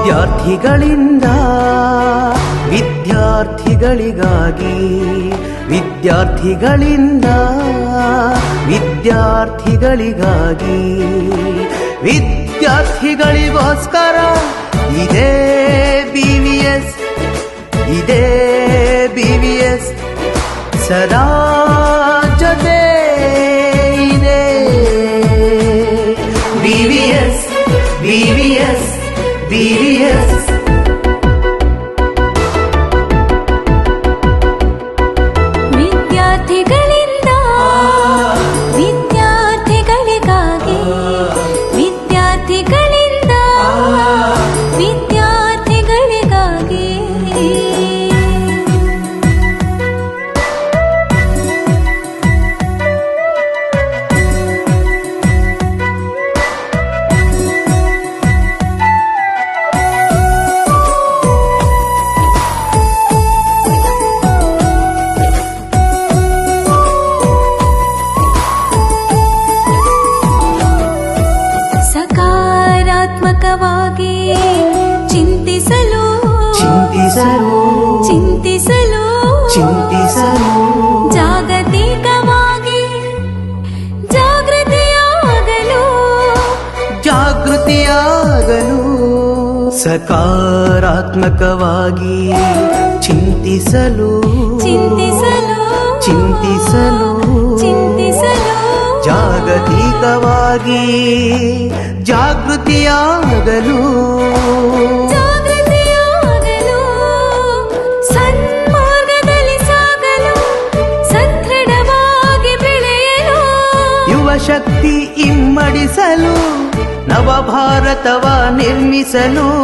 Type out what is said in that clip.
ವಿದ್ಯಾರ್ಥಿಗಳಿಂದ ವಿದ್ಯಾರ್ಥಿಗಳಿಗಾಗಿ, ವಿದ್ಯಾರ್ಥಿಗಳಿಂದ ವಿದ್ಯಾರ್ಥಿಗಳಿಗಾಗಿ, ವಿದ್ಯಾರ್ಥಿಗಳಿಗೋಸ್ಕರ ಇದೇ BVS, ಇದೇ BVS ಸದಾ ಜೊತೆ ಇದೆ. BVS, BVS, BVS. ವಿದ್ಯಾರ್ಥಿಗಳಿಂದ ವಿದ್ಯಾರ್ಥಿಗಳಿಗಾಗಿ, ವಿದ್ಯಾರ್ಥಿಗಳಿಂದ ವಿದ್ಯಾರ್ಥಿಗಳಿಗಾಗಿ. ಸಕಾರಾತ್ಮಕವಾಗಿ ಚಿಂತಿಸಲು, ಚಿಂತಿಸಲು, ಚಿಂತಿಸಲು, ಚಿಂತಿಸಲು, ಜಾಗತಿಕವಾಗಿ ಜಾಗೃತಿಯಾಗಲು, ಜಾಗೃತಿಯಾಗಲು. ಸಕಾರಾತ್ಮಕವಾಗಿ ಚಿಂತಿಸಲು, ಚಿಂತಿಸಲು, ಚಿಂತಿಸಲು, ಚಿಂತಿಸಲು, ಜಾಗತಿಕವಾಗಿ ಜಾಗೃತಿಯಾಗಲು, ಜಾಗೃತಿಯಾಗಲು, ಸನ್ಮಾರ್ಗದಲ್ಲಿ ಸಾಗಲು, ಸದೃಢವಾಗಿ ಬೆಳೆಯಲು, ಯುವ ಶಕ್ತಿ ಇಮ್ಮಡಿಸಲು, ನವ ಭಾರತವ ನಿರ್ಮಿಸಲು.